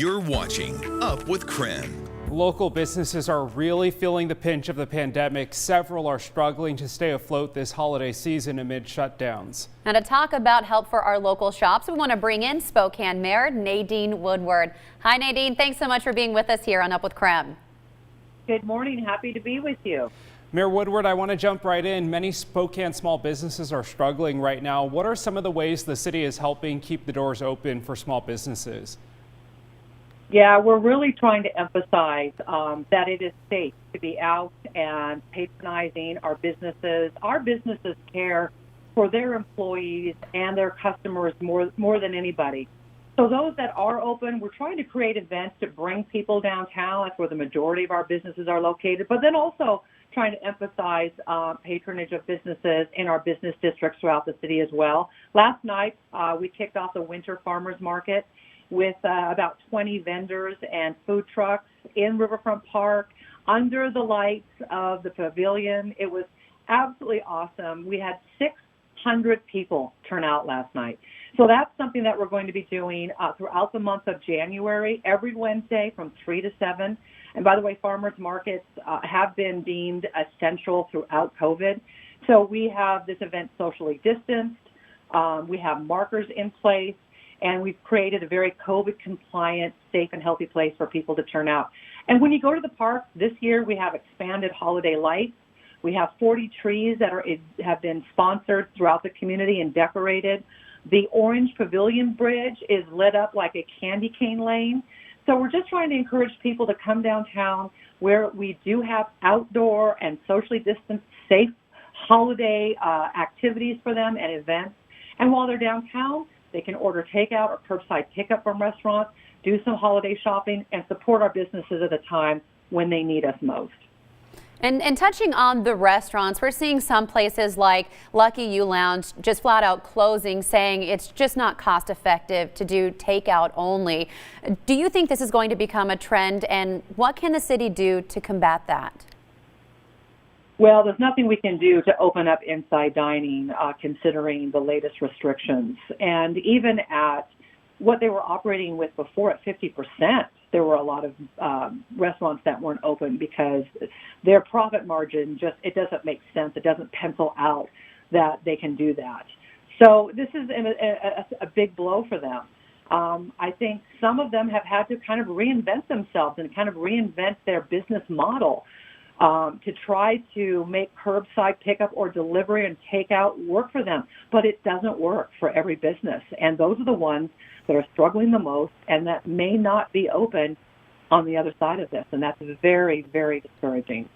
You're watching Up with KREM. Local businesses are really feeling the pinch of the pandemic. Several are struggling to stay afloat this holiday season amid shutdowns. Now to talk about help for our local shops, we want to bring in Spokane Mayor Nadine Woodward. Hi Nadine, thanks so much for being with us here on Up with KREM. Good morning, happy to be with you. Mayor Woodward, I want to jump right in. Many Spokane small businesses are struggling right now. What are some of the ways the city is helping keep the doors open for small businesses? Yeah, we're really trying to emphasize that it is safe to be out and patronizing our businesses. Our businesses care for their employees and their customers more than anybody. So those that are open, we're trying to create events to bring people downtown. That's where the majority of our businesses are located, but then also trying to emphasize patronage of businesses in our business districts throughout the city as well. Last night, we kicked off the Winter Farmers Market with about 20 vendors and food trucks in Riverfront Park under the lights of the pavilion. It was absolutely awesome. We had 600 people turn out last night. So that's something that we're going to be doing throughout the month of January, every Wednesday from 3 to 7. And by the way, farmers markets have been deemed essential throughout COVID. So we have this event socially distanced. We have markers in place. And we've created a very COVID-compliant, safe and healthy place for people to turn out. And when you go to the park, this year we have expanded holiday lights. We have 40 trees that have been sponsored throughout the community and decorated. The Orange Pavilion Bridge is lit up like a candy cane lane. So we're just trying to encourage people to come downtown where we do have outdoor and socially distanced, safe holiday activities for them and events. And while they're downtown, they can order takeout or curbside pickup from restaurants, do some holiday shopping, and support our businesses at a time when they need us most. And touching on the restaurants, we're seeing some places like Lucky You Lounge just flat out closing, saying it's just not cost effective to do takeout only. Do you think this is going to become a trend, and what can the city do to combat that? Well, there's nothing we can do to open up inside dining considering the latest restrictions. And even at what they were operating with before at 50%, there were a lot of restaurants that weren't open because their profit margin it doesn't make sense. It doesn't pencil out that they can do that. So this is a big blow for them. I think some of them have had to kind of reinvent themselves and kind of reinvent their business model. To try to make curbside pickup or delivery and takeout work for them. But it doesn't work for every business. And those are the ones that are struggling the most and that may not be open on the other side of this. And that's very, very discouraging.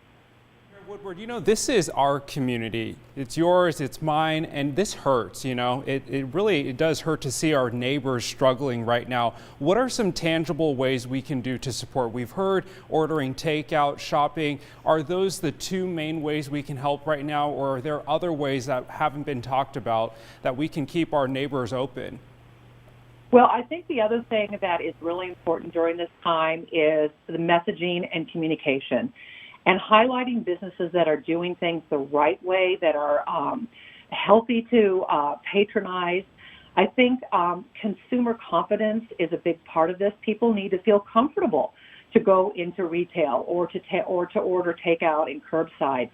Woodward, you know, this is our community. It's yours, it's mine, and this hurts, you know. It really does hurt to see our neighbors struggling right now. What are some tangible ways we can do to support? We've heard ordering takeout, shopping. Are those the two main ways we can help right now, or are there other ways that haven't been talked about that we can keep our neighbors open? Well, I think the other thing that is really important during this time is the messaging and communication. And highlighting businesses that are doing things the right way, that are healthy to patronize. I think consumer confidence is a big part of this. People need to feel comfortable to go into retail or to order takeout and curbside.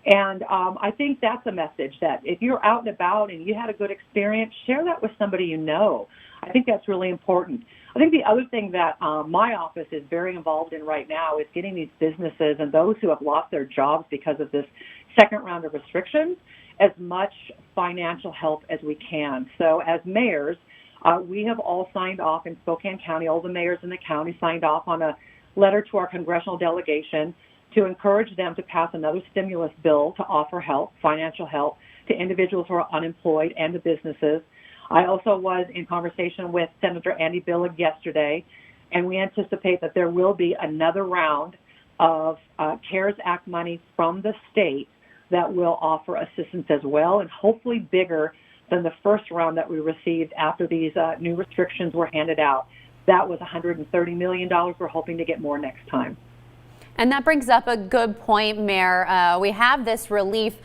And I think that's a message that if you're out and about and you had a good experience, share that with somebody you know. I think that's really important. I think the other thing that my office is very involved in right now is getting these businesses and those who have lost their jobs because of this second round of restrictions as much financial help as we can. So as mayors, we have all signed off in Spokane County, all the mayors in the county signed off on a letter to our congressional delegation to encourage them to pass another stimulus bill to offer help, financial help, to individuals who are unemployed and to businesses. I also was in conversation with Senator Andy Billig yesterday, and we anticipate that there will be another round of CARES Act money from the state that will offer assistance as well, and hopefully bigger than the first round that we received after these new restrictions were handed out. That was $130 million. We're hoping to get more next time. And that brings up a good point, Mayor. We have this relief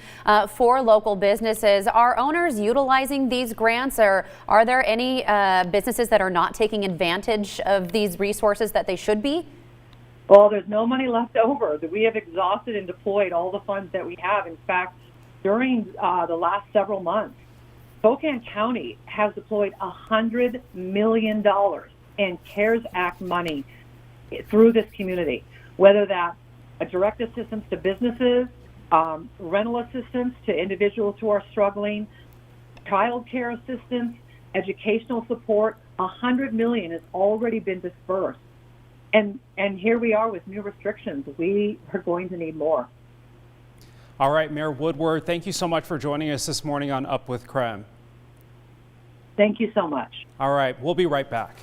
for local businesses. Are owners utilizing these grants, or are there any businesses that are not taking advantage of these resources that they should be? Well, there's no money left over. We have exhausted and deployed all the funds that we have. In fact, during the last several months, Spokane County has deployed $100 million in CARES Act money through this community, whether that's a direct assistance to businesses, rental assistance to individuals who are struggling, child care assistance, educational support. $100 million has already been dispersed. And here we are with new restrictions. We are going to need more. All right, Mayor Woodward, thank you so much for joining us this morning on Up with KREM. Thank you so much. All right, we'll be right back.